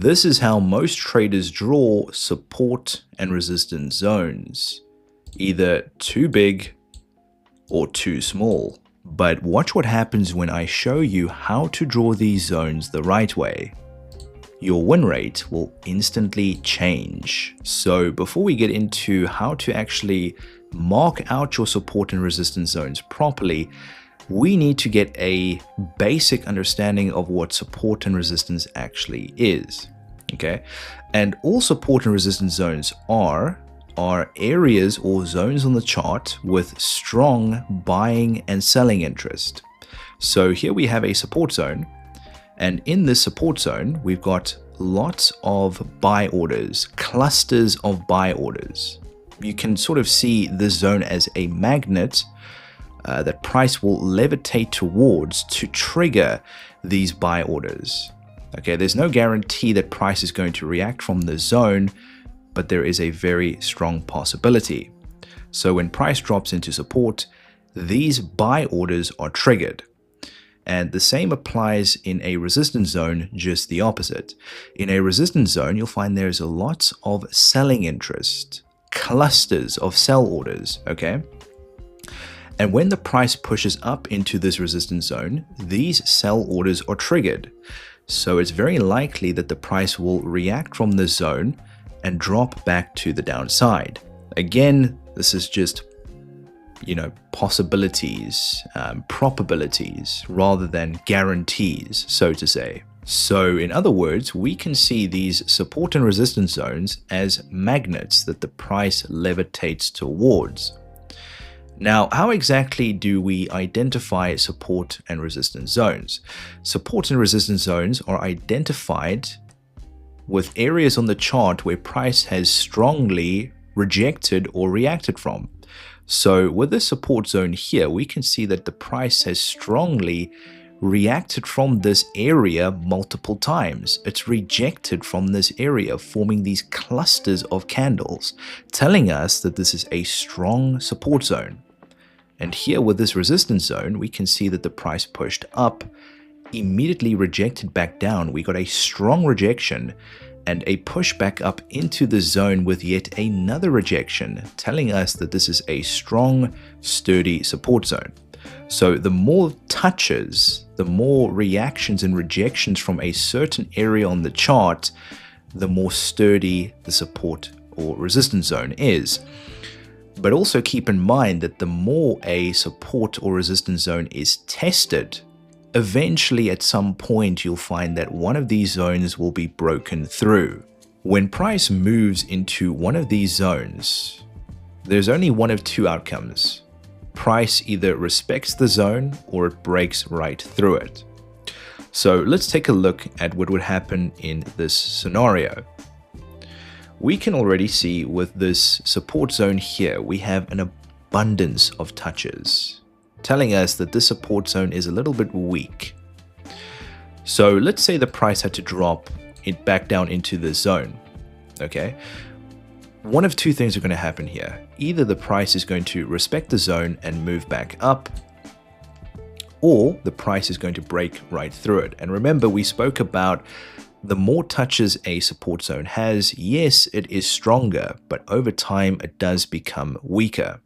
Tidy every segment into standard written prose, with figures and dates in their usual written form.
This is how most traders draw support and resistance zones, either too big or too small. But watch what happens when I show you how to draw these zones the right way. Your win rate will instantly change. So before we get into how to actually mark out your support and resistance zones properly, we need to get a basic understanding of what support and resistance actually is. Okay, and all support and resistance zones are areas or zones on the chart with strong buying and selling interest. So here we have a support zone, and in this support zone we've got lots of buy orders, clusters of buy orders. You can sort of see this zone as a magnet that price will levitate towards to trigger these buy orders. Okay, there's no guarantee that price is going to react from the zone, but there is a very strong possibility. So when price drops into support, these buy orders are triggered. And the same applies in a resistance zone, just the opposite. In a resistance zone, you'll find there's a lot of selling interest, clusters of sell orders, okay? And when the price pushes up into this resistance zone, these sell orders are triggered. So it's very likely that the price will react from this zone and drop back to the downside. Again, this is just, possibilities, probabilities, rather than guarantees, so to say. So in other words, we can see these support and resistance zones as magnets that the price levitates towards. Now, how exactly do we identify support and resistance zones? Support and resistance zones are identified with areas on the chart where price has strongly rejected or reacted from. So with this support zone here, we can see that the price has strongly reacted from this area multiple times. It's rejected from this area, forming these clusters of candles, telling us that this is a strong support zone. And here with this resistance zone, we can see that the price pushed up, immediately rejected back down. We got a strong rejection and a push back up into the zone with yet another rejection, telling us that this is a strong, sturdy support zone. So the more touches, the more reactions and rejections from a certain area on the chart, the more sturdy the support or resistance zone is. But also keep in mind that the more a support or resistance zone is tested, eventually at some point you'll find that one of these zones will be broken through. When price moves into one of these zones, there's only one of two outcomes. Price either respects the zone or it breaks right through it. So let's take a look at what would happen in this scenario. We can already see with this support zone here, we have an abundance of touches, telling us that this support zone is a little bit weak. So let's say the price had to drop it back down into this zone, okay? One of two things are going to happen here. Either the price is going to respect the zone and move back up, or the price is going to break right through it. And remember, we spoke about the more touches a support zone has, yes, it is stronger, but over time it does become weaker.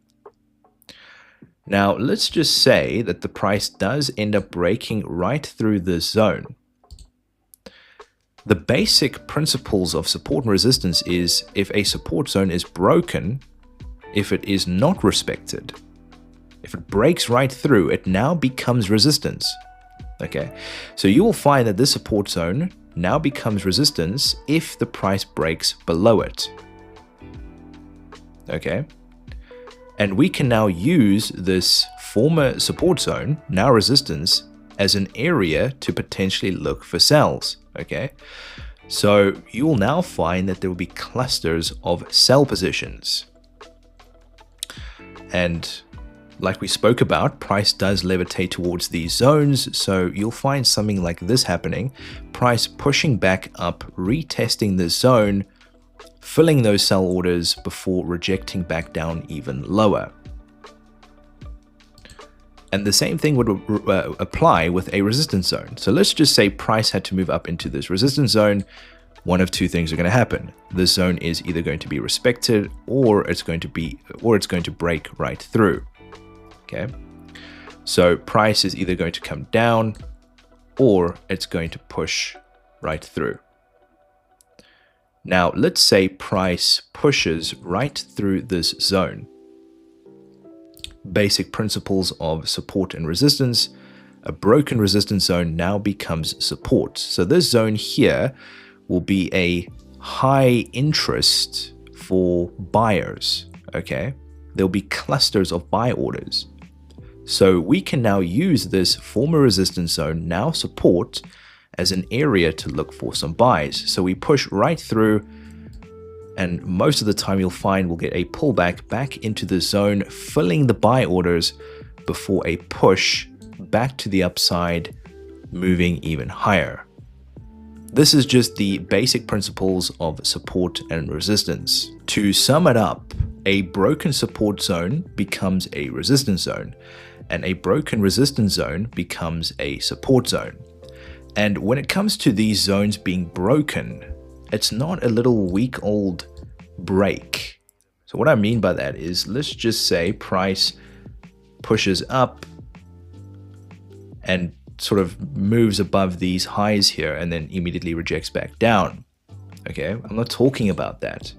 Now, let's just say that the price does end up breaking right through this zone. The basic principles of support and resistance is if a support zone is broken, if it is not respected, if it breaks right through, it now becomes resistance. Okay, so you will find that this support zone now becomes resistance if the price breaks below it. Okay, and we can now use this former support zone, now resistance, as an area to potentially look for sells. Okay, so you will now find that there will be clusters of sell positions. And like we spoke about, price does levitate towards these zones, so you'll find something like this happening. Price pushing back up, retesting this zone, filling those sell orders before rejecting back down even lower. And the same thing would apply with a resistance zone. So let's just say price had to move up into this resistance zone. one of two things are going to happen. This zone is either going to be respected or it's going to break right through. Okay. So price is either going to come down or it's going to push right through. Now, let's say price pushes right through this zone. Basic principles of support and resistance. A broken resistance zone now becomes support. So this zone here will be a high interest for buyers. Okay. There'll be clusters of buy orders. So we can now use this former resistance zone, now support, as an area to look for some buys. So we push right through, and most of the time you'll find we'll get a pullback back into the zone, filling the buy orders before a push back to the upside, moving even higher. This is just the basic principles of support and resistance. To sum it up, a broken support zone becomes a resistance zone, and a broken resistance zone becomes a support zone. And when it comes to these zones being broken, it's not a little week-old break. So what I mean by that is, let's just say price pushes up and sort of moves above these highs here and then immediately rejects back down. Okay, I'm not talking about that.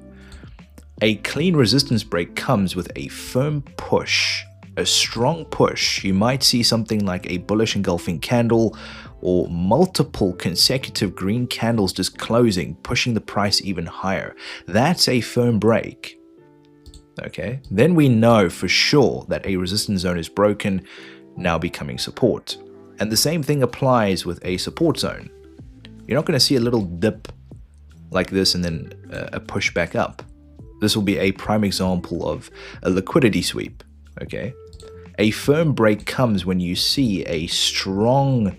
A clean resistance break comes with a firm push, a strong push. You might see something like a bullish engulfing candle or multiple consecutive green candles just closing, pushing the price even higher. That's a firm break. Okay, then we know for sure that a resistance zone is broken, now becoming support. And the same thing applies with a support zone. You're not going to see a little dip like this and then a push back up. This will be a prime example of a liquidity sweep. Okay, a firm break comes when you see a strong,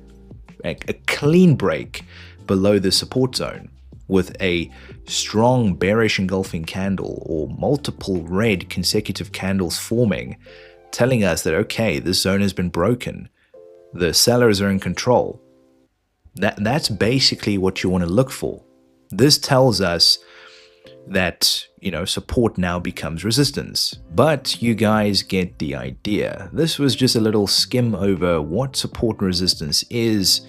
a clean break below the support zone with a strong bearish engulfing candle or multiple red consecutive candles forming, telling us that, okay, this zone has been broken. The sellers are in control. That's basically what you want to look for. This tells us that, support now becomes resistance. But you guys get the idea. This was just a little skim over what support and resistance is,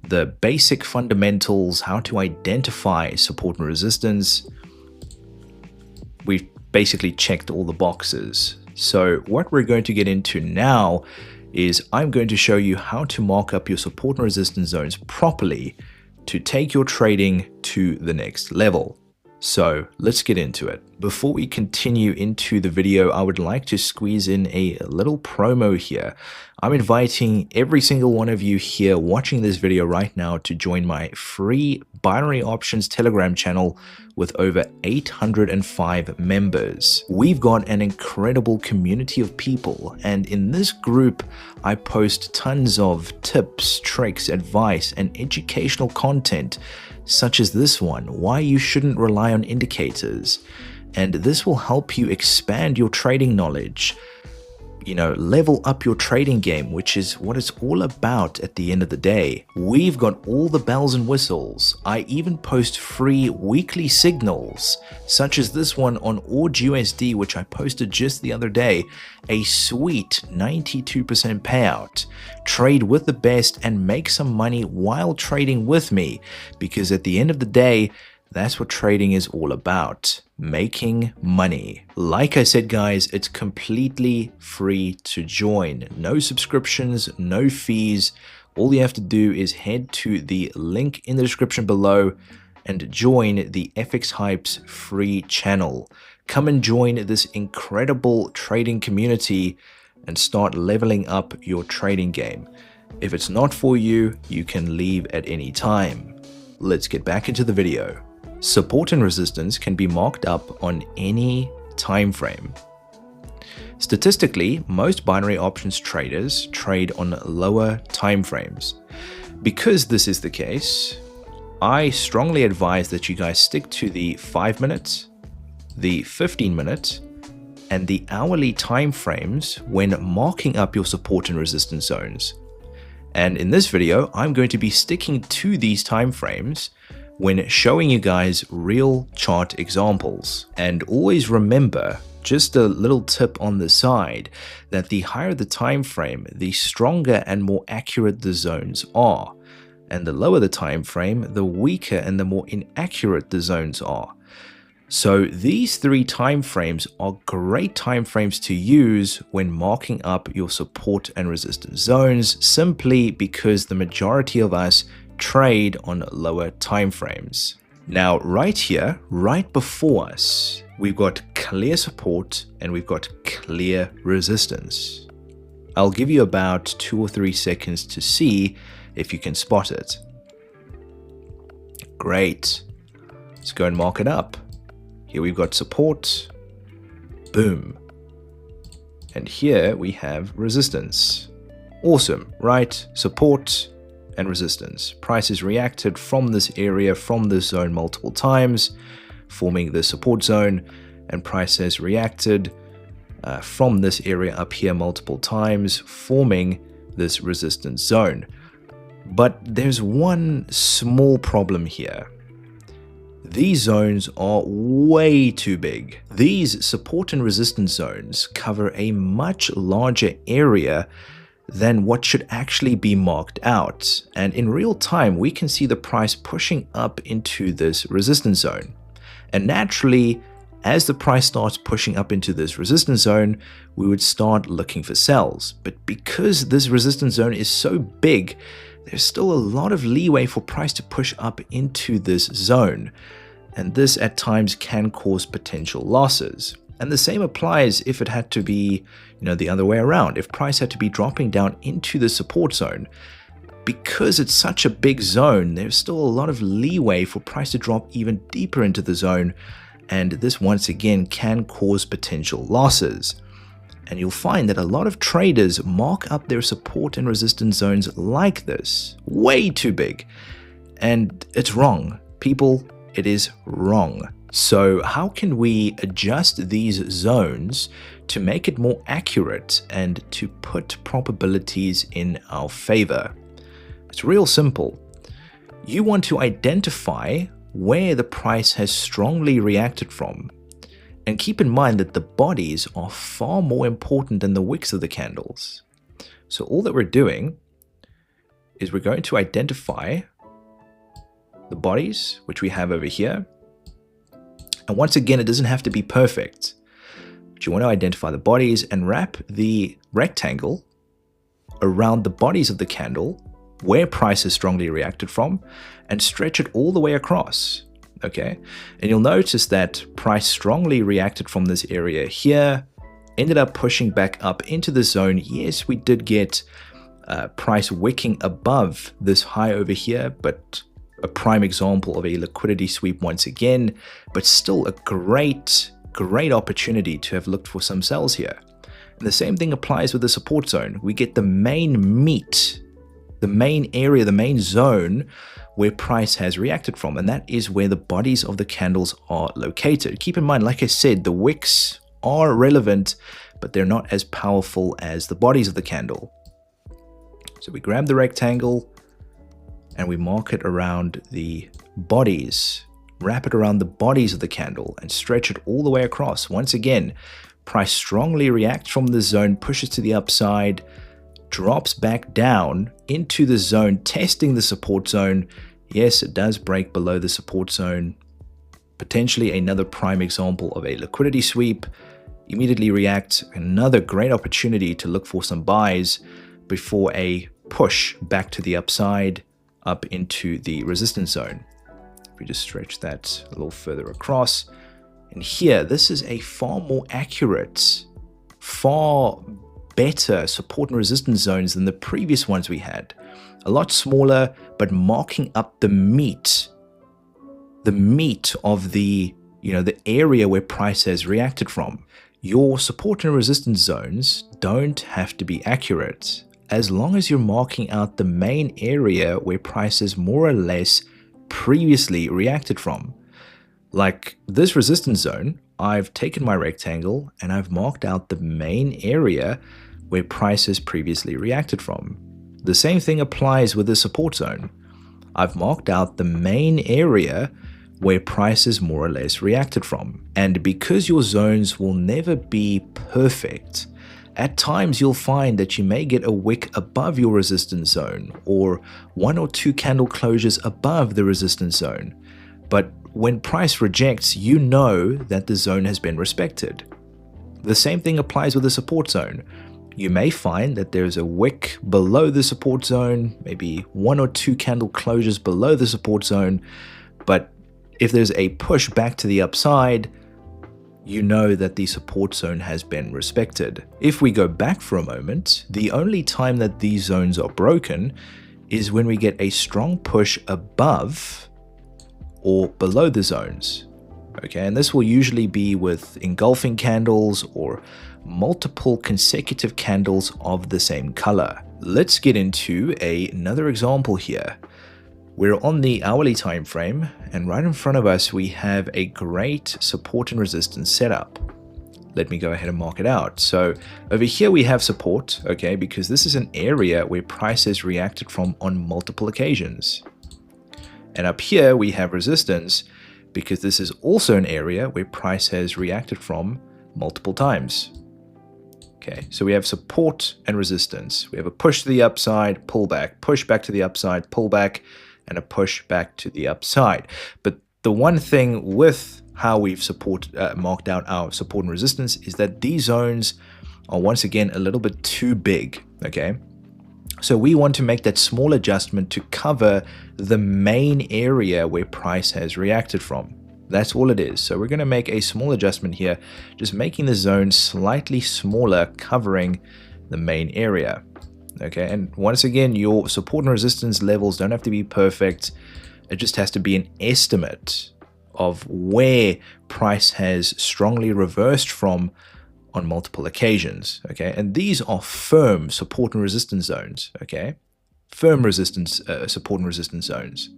the basic fundamentals, how to identify support and resistance. We've basically checked all the boxes. So what we're going to get into now is I'm going to show you how to mark up your support and resistance zones properly to take your trading to the next level. So let's get into it. Before we continue into the video, I would like to squeeze in a little promo here. I'm inviting every single one of you here watching this video right now to join my free binary options Telegram channel with over 805 members. We've got an incredible community of people, and in this group, I post tons of tips, tricks, advice, and educational content such as this one, why you shouldn't rely on indicators. And this will help you expand your trading knowledge, level up your trading game, which is what it's all about at the end of the day. We've got all the bells and whistles. I even post free weekly signals, such as this one on AUD/USD, which I posted just the other day, a sweet 92% payout. Trade with the best and make some money while trading with me, because at the end of the day, that's what trading is all about, making money. Like I said, guys, it's completely free to join. No subscriptions, no fees. All you have to do is head to the link in the description below and join the FX Hypes free channel. Come and join this incredible trading community and start leveling up your trading game. If it's not for you, you can leave at any time. Let's get back into the video. Support and resistance can be marked up on any time frame. Statistically, most binary options traders trade on lower time frames. Because this is the case, I strongly advise that you guys stick to the 5-minute, the 15-minute, and the hourly time frames when marking up your support and resistance zones. And in this video, I'm going to be sticking to these time frames when showing you guys real chart examples. And always remember, just a little tip on the side, that the higher the time frame, the stronger and more accurate the zones are. And the lower the time frame, the weaker and the more inaccurate the zones are. So these three time frames are great time frames to use when marking up your support and resistance zones, simply because the majority of us trade on lower time frames. Now, right here, right before us, we've got clear support and we've got clear resistance. I'll give you about 2 or 3 seconds to see if you can spot it. Great. Let's go and mark it up. Here we've got support, boom. And here we have resistance. Awesome, right? Support and resistance. Price has reacted from this area, from this zone multiple times, forming the support zone, and price has reacted from this area up here multiple times, forming this resistance zone. But there's one small problem here. These zones are way too big. These support and resistance zones cover a much larger area than what should actually be marked out. And in real time, we can see the price pushing up into this resistance zone. And naturally, as the price starts pushing up into this resistance zone, we would start looking for sells. But because this resistance zone is so big, there's still a lot of leeway for price to push up into this zone. And this at times can cause potential losses. And the same applies if it had to be, the other way around. If price had to be dropping down into the support zone, because it's such a big zone, there's still a lot of leeway for price to drop even deeper into the zone. And this once again can cause potential losses. And you'll find that a lot of traders mark up their support and resistance zones like this, way too big. And it's wrong. People, it is wrong. So how can we adjust these zones to make it more accurate and to put probabilities in our favor? It's real simple. You want to identify where the price has strongly reacted from. And keep in mind that the bodies are far more important than the wicks of the candles. So all that we're doing is we're going to identify the bodies, which we have over here. And once again, it doesn't have to be perfect. But you want to identify the bodies and wrap the rectangle around the bodies of the candle where price has strongly reacted from and stretch it all the way across. Okay, and you'll notice that price strongly reacted from this area here, ended up pushing back up into the zone. Yes, we did get price wicking above this high over here, but a prime example of a liquidity sweep once again, but still a great opportunity to have looked for some sells here. And the same thing applies with the support zone. We get the main meat, the main area, the main zone where price has reacted from, and that is where the bodies of the candles are located. Keep in mind, like I said, the wicks are relevant, but they're not as powerful as the bodies of the candle. So we grab the rectangle and we mark it around the bodies, wrap it around the bodies of the candle and stretch it all the way across. Once again, price strongly reacts from the zone, pushes to the upside, drops back down into the zone, testing the support zone. Yes, it does break below the support zone. Potentially another prime example of a liquidity sweep. Immediately react, another great opportunity to look for some buys before a push back to the upside up into the resistance zone. If we just stretch that a little further across. And here, this is a far more accurate, far better support and resistance zones than the previous ones we had. A lot smaller, but marking up the meat of the area where price has reacted from. Your support and resistance zones don't have to be accurate, as long as you're marking out the main area where price has more or less previously reacted from. Like this resistance zone, I've taken my rectangle and I've marked out the main area where price has previously reacted from. The same thing applies with the support zone. I've marked out the main area where prices more or less reacted from. And because your zones will never be perfect, at times you'll find that you may get a wick above your resistance zone or 1 or 2 candle closures above the resistance zone. But when price rejects, you know that the zone has been respected. The same thing applies with the support zone. You may find that there's a wick below the support zone, maybe 1 or 2 candle closures below the support zone, but if there's a push back to the upside, you know that the support zone has been respected. If we go back for a moment, the only time that these zones are broken is when we get a strong push above or below the zones. Okay, and this will usually be with engulfing candles or multiple consecutive candles of the same color. Let's get into another example here. We're on the hourly time frame, and right in front of us we have a great support and resistance setup. Let me go ahead and mark it out. So over here we have support, okay, because this is an area where price has reacted from on multiple occasions. And up here we have resistance, because this is also an area where price has reacted from multiple times. Okay, so we have support and resistance. We have a push to the upside, pullback, push back to the upside, pullback, and a push back to the upside. But the one thing with how we've marked out our support and resistance is that these zones are once again a little bit too big, okay? So we want to make that small adjustment to cover the main area where price has reacted from. That's all it is. So we're going to make a small adjustment here, just making the zone slightly smaller, covering the main area. Okay, and once again, your support and resistance levels don't have to be perfect. It just has to be an estimate of where price has strongly reversed from on multiple occasions. Okay, and these are firm support and resistance zones. Okay, firm resistance, support and resistance zones.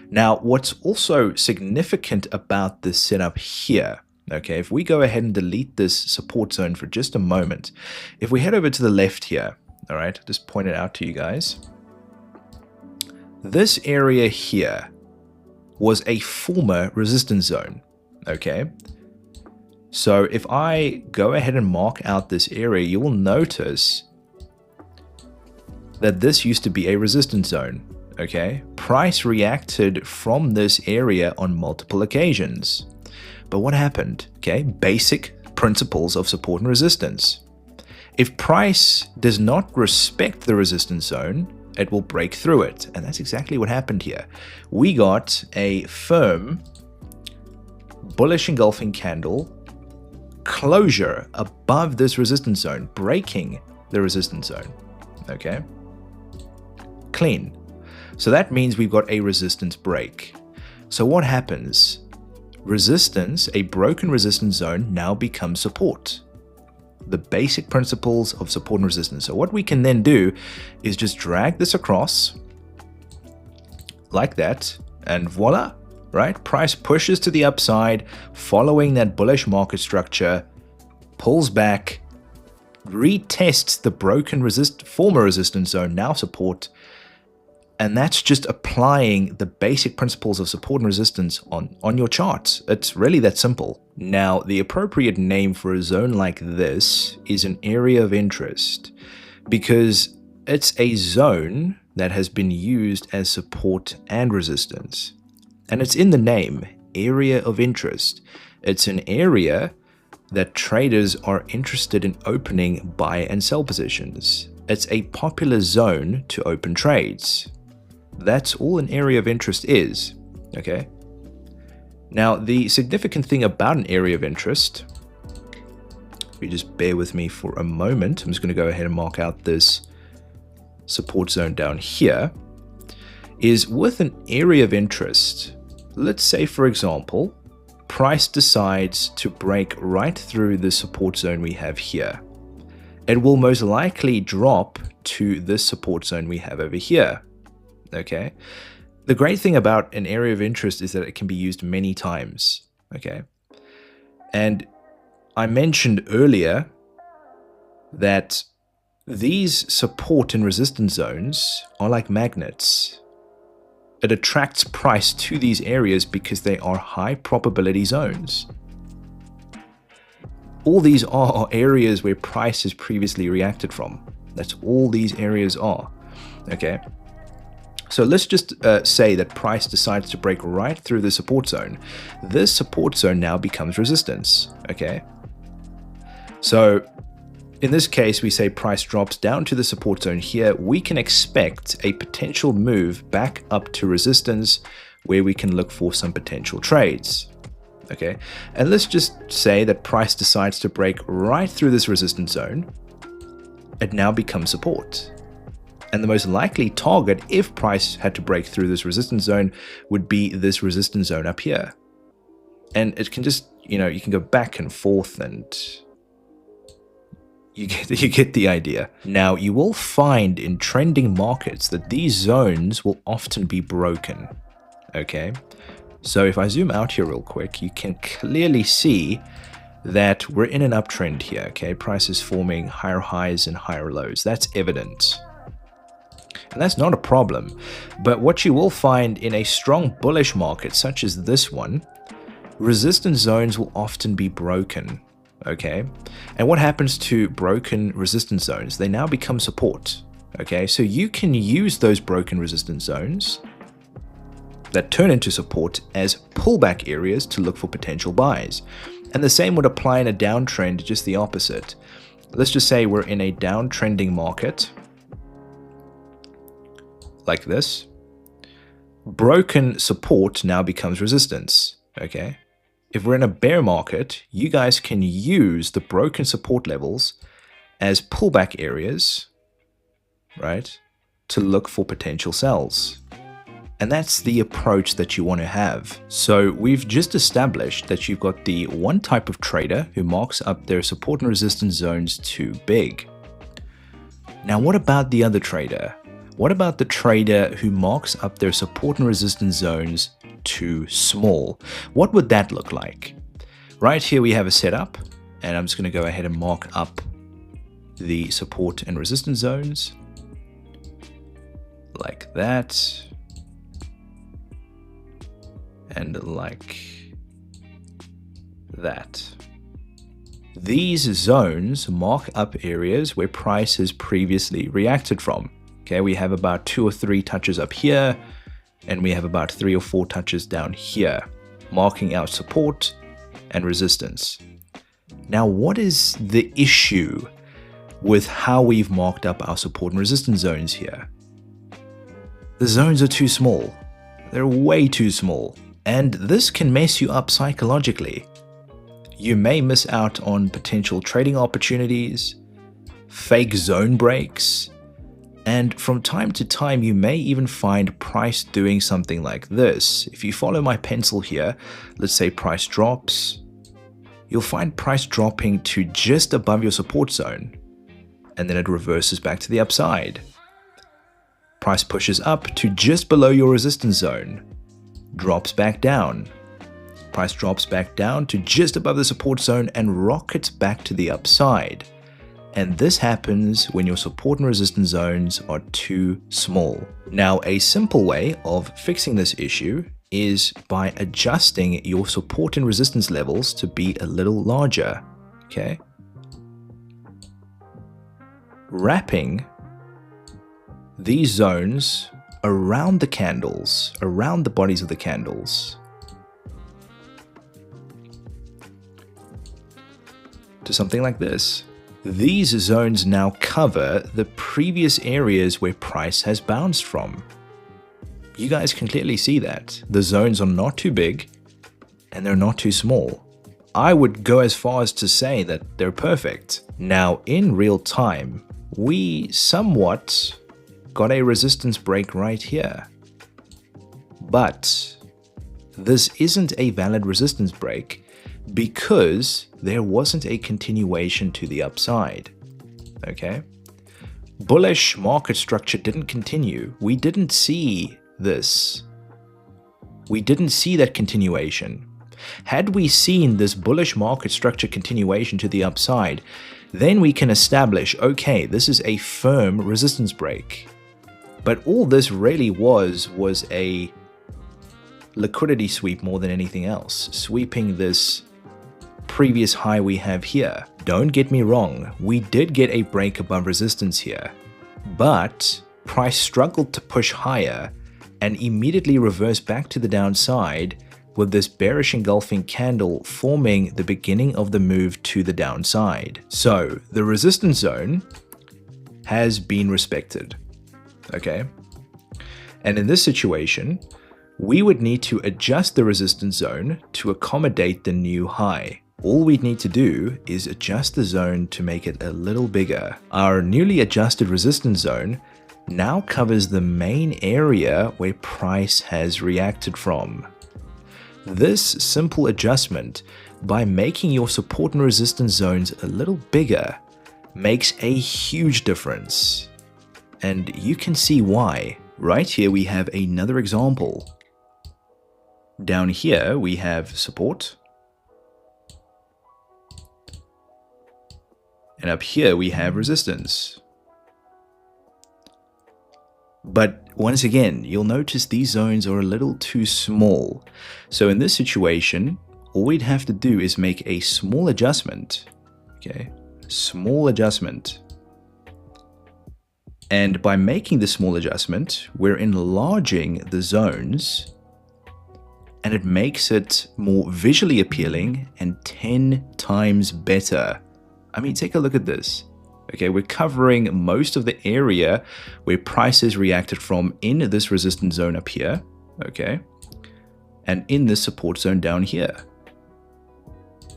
Now, what's also significant about this setup here, okay, if we go ahead and delete this support zone for just a moment, if we head over to the left here, all right, just point it out to you guys. This area here was a former resistance zone, okay? So if I go ahead and mark out this area, you will notice that this used to be a resistance zone, okay? Price reacted from this area on multiple occasions. But what happened? Okay, basic principles of support and resistance. If price does not respect the resistance zone, it will break through it. And that's exactly what happened here. We got a firm bullish engulfing candle closure above this resistance zone, breaking the resistance zone. Okay, clean. So that means we've got a resistance break. So what happens? Resistance, a broken resistance zone, now becomes support. The basic principles of support and resistance. So what we can then do is just drag this across like that, and voila, right? Price pushes to the upside following that bullish market structure, pulls back, retests the broken former resistance zone, now support. And that's just applying the basic principles of support and resistance on your charts. It's really that simple. Now, the appropriate name for a zone like this is an area of interest, because it's a zone that has been used as support and resistance. And it's in the name, area of interest. It's an area that traders are interested in opening buy and sell positions. It's a popular zone to open trades. That's all an area of interest is, okay? Now, the significant thing about an area of interest, if you just bear with me for a moment, I'm just going to go ahead and mark out this support zone down here, is with an area of interest, let's say, for example, price decides to break right through the support zone we have here. It will most likely drop to this support zone we have over here. Okay, the great thing about an area of interest is that it can be used many times. Okay, and I mentioned earlier that these support and resistance zones are like magnets. It attracts price to these areas because they are high probability zones. All these are areas where price has previously reacted from. That's all these areas are. Okay. So let's just say that price decides to break right through the support zone. This support zone now becomes resistance. Okay. So in this case, we say price drops down to the support zone here. We can expect a potential move back up to resistance where we can look for some potential trades. Okay, and let's just say that price decides to break right through this resistance zone. It now becomes support. And the most likely target, if price had to break through this resistance zone, would be this resistance zone up here. And it can just, you can go back and forth, and you get the idea. Now, you will find in trending markets that these zones will often be broken. Okay. So if I zoom out here real quick, you can clearly see that we're in an uptrend here, okay? Price is forming higher highs and higher lows. That's evident. And that's not a problem. But what you will find in a strong bullish market, such as this one, resistance zones will often be broken, okay? And what happens to broken resistance zones? They now become support, okay? So you can use those broken resistance zones that turn into support as pullback areas to look for potential buys. And the same would apply in a downtrend, just the opposite. Let's just say we're in a downtrending market like this. Broken support now becomes resistance, okay? If we're in a bear market, you guys can use the broken support levels as pullback areas, right, to look for potential sells. And that's the approach that you want to have. So we've just established that you've got the one type of trader who marks up their support and resistance zones too big. Now, what about the other trader? What about the trader who marks up their support and resistance zones too small? What would that look like? Right here we have a setup, and I'm just going to go ahead and mark up the support and resistance zones like that. And like that. These zones mark up areas where price has previously reacted from. Okay, we have about 2 or 3 touches up here, and we have about 3 or 4 touches down here, marking out support and resistance. Now, what is the issue with how we've marked up our support and resistance zones here? The zones are too small. They're way too small. And this can mess you up psychologically. You may miss out on potential trading opportunities, fake zone breaks, and from time to time you may even find price doing something like this. If you follow my pencil here, let's say price drops, you'll find price dropping to just above your support zone, and then it reverses back to the upside. Price pushes up to just below your resistance zone, drops back down. Price drops back down to just above the support zone and rockets back to the upside. And this happens when your support and resistance zones are too small. Now, a simple way of fixing this issue is by adjusting your support and resistance levels to be a little larger, okay? Wrapping these zones around the candles, around the bodies of the candles, to something like this. These zones now cover the previous areas where price has bounced from. You guys can clearly see that. The zones are not too big and they're not too small. I would go as far as to say that they're perfect. Now, in real time, we somewhat got a resistance break right here. But this isn't a valid resistance break because there wasn't a continuation to the upside. Okay? Bullish market structure didn't continue. We didn't see this. We didn't see that continuation. Had we seen this bullish market structure continuation to the upside, then we can establish, okay, this is a firm resistance break. But all this really was a liquidity sweep more than anything else, sweeping this previous high we have here. Don't get me wrong, we did get a break above resistance here, but price struggled to push higher and immediately reversed back to the downside, with this bearish engulfing candle forming the beginning of the move to the downside. So the resistance zone has been respected, okay? And in this situation, we would need to adjust the resistance zone to accommodate the new high. All we'd need to do is adjust the zone to make it a little bigger. Our newly adjusted resistance zone now covers the main area where price has reacted from. This simple adjustment, by making your support and resistance zones a little bigger, makes a huge difference. And you can see why. Right here we have another example. Down here we have support. And up here we have resistance. But once again, you'll notice these zones are a little too small. So in this situation, all we'd have to do is make a small adjustment. Okay, small adjustment. And by making the small adjustment, we're enlarging the zones, and it makes it more visually appealing and 10 times better. I mean, take a look at this. Okay, we're covering most of the area where price has reacted from in this resistance zone up here, okay, and in this support zone down here.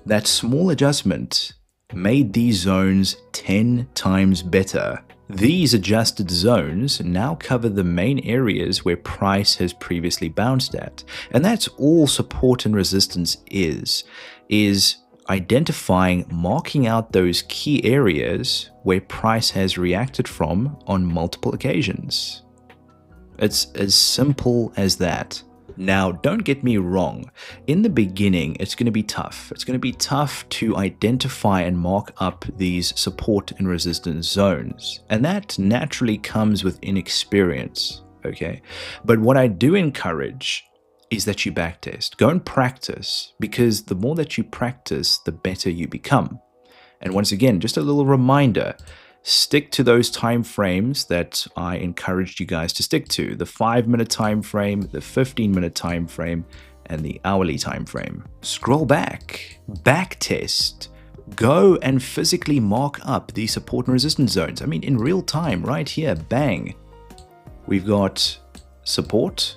That small adjustment made these zones 10 times better. These adjusted zones now cover the main areas where price has previously bounced at, and that's all support and resistance is identifying, marking out those key areas where price has reacted from on multiple occasions. It's as simple as that. Now, don't get me wrong. In the beginning, it's going to be tough. It's going to be tough to identify and mark up these support and resistance zones. And that naturally comes with inexperience, okay? But what I do encourage is that you backtest. Go and practice, because the more that you practice, the better you become. And once again, just a little reminder, stick to those time frames that I encouraged you guys to stick to: the 5-minute time frame, the 15-minute time frame, and the hourly time frame. Scroll back, backtest, go and physically mark up the support and resistance zones. I mean, in real time, right here, bang. We've got support,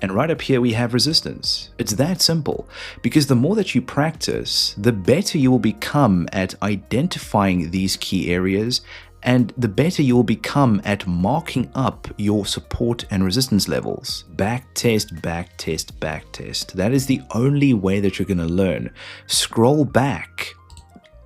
and right up here we have resistance. It's that simple, because the more that you practice, the better you will become at identifying these key areas, and the better you will become at marking up your support and resistance levels. Backtest, backtest, backtest. That is the only way that you're going to learn. Scroll back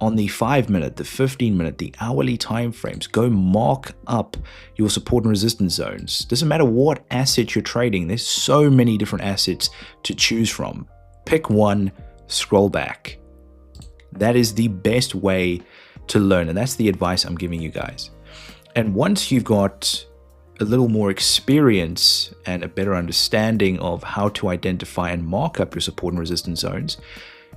on the 5-minute, the 15-minute, the hourly time frames. Go mark up your support and resistance zones. Doesn't matter what asset you're trading. There's so many different assets to choose from. Pick one, scroll back. That is the best way to learn, and that's the advice I'm giving you guys. And once you've got a little more experience and a better understanding of how to identify and mark up your support and resistance zones,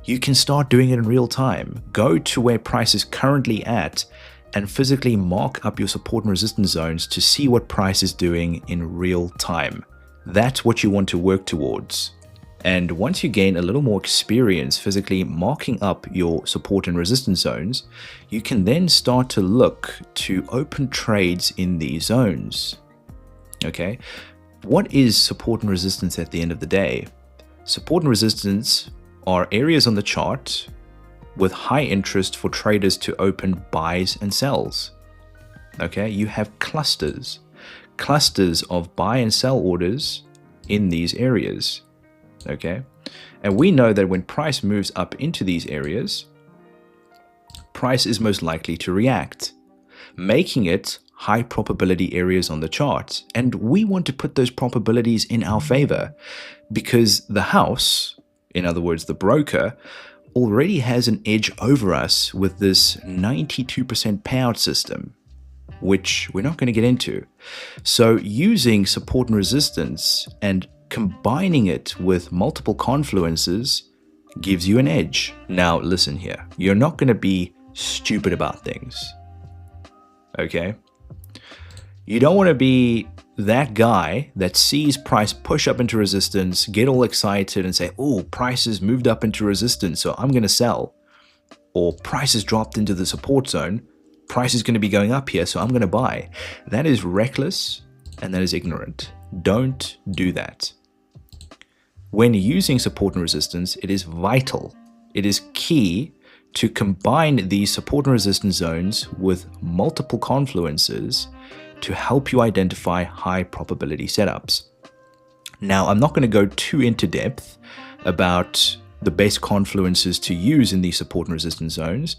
you can start doing it in real time. Go to where price is currently at and physically mark up your support and resistance zones to see what price is doing in real time. That's what you want to work towards. And once you gain a little more experience physically marking up your support and resistance zones, you can then start to look to open trades in these zones. Okay, what is support and resistance at the end of the day? Support and resistance are areas on the chart with high interest for traders to open buys and sells. Okay, you have clusters of buy and sell orders in these areas. Okay, and we know that when price moves up into these areas, price is most likely to react, making it high probability areas on the chart. And we want to put those probabilities in our favor, because the house, in other words, the broker, already has an edge over us with this 92% payout system, which we're not going to get into. So using support and resistance and combining it with multiple confluences gives you an edge. Now listen here, you're not going to be stupid about things, okay? You don't want to be that guy that sees price push up into resistance, get all excited and say, oh, price has moved up into resistance, so I'm going to sell. Or price has dropped into the support zone, price is going to be going up here, so I'm going to buy. That is reckless and that is ignorant. Don't do that. When using support and resistance, it is vital, it is key to combine these support and resistance zones with multiple confluences to help you identify high probability setups. Now, I'm not going to go too into depth about the best confluences to use in these support and resistance zones,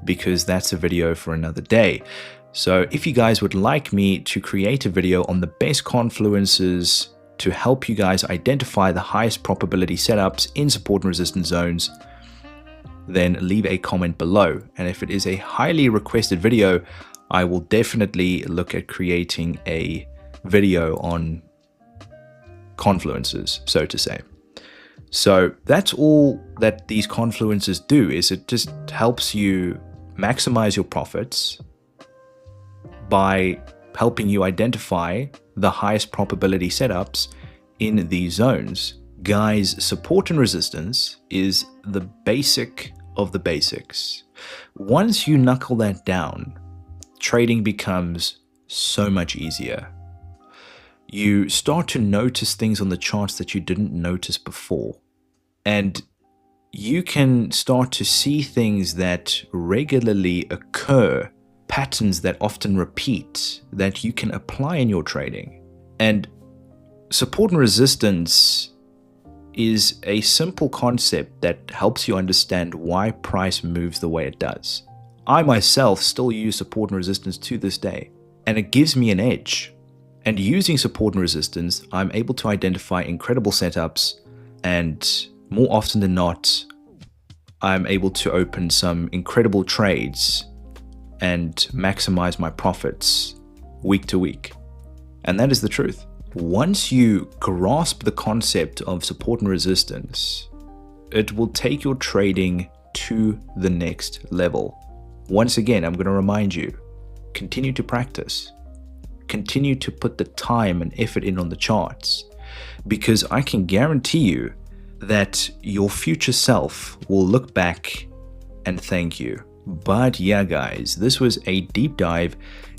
because that's a video for another day. So if you guys would like me to create a video on the best confluences to help you guys identify the highest probability setups in support and resistance zones, then leave a comment below. And if it is a highly requested video, I will definitely look at creating a video on confluences, so to say. So that's all that these confluences do, is it just helps you maximize your profits by helping you identify the highest probability setups in these zones. Guys, support and resistance is the basic of the basics. Once you knuckle that down, trading becomes so much easier. You start to notice things on the charts that you didn't notice before. And you can start to see things that regularly occur, patterns that often repeat, that you can apply in your trading. And support and resistance is a simple concept that helps you understand why price moves the way it does. I myself still use support and resistance to this day, and it gives me an edge. And using support and resistance, I'm able to identify incredible setups, and more often than not, I'm able to open some incredible trades and maximize my profits week to week. And that is the truth. Once you grasp the concept of support and resistance, it will take your trading to the next level. Once again, I'm going to remind you, continue to practice. Continue to put the time and effort in on the charts, because I can guarantee you that your future self will look back and thank you. But yeah, guys, this was a deep dive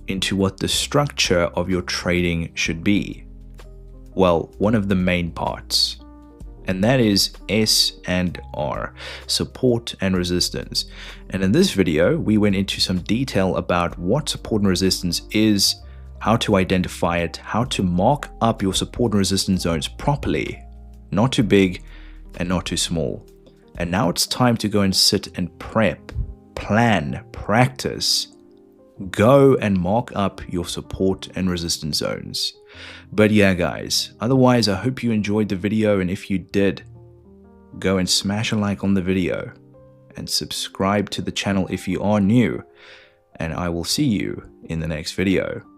into what the structure of your trading should be. Well, one of the main parts. And that is S and R, support and resistance. And in this video, we went into some detail about what support and resistance is, how to identify it, how to mark up your support and resistance zones properly, not too big and not too small. And now it's time to go and sit and prep, plan, practice, go and mark up your support and resistance zones. But yeah, guys, otherwise I hope you enjoyed the video, and if you did, go and smash a like on the video and subscribe to the channel if you are new, and I will see you in the next video.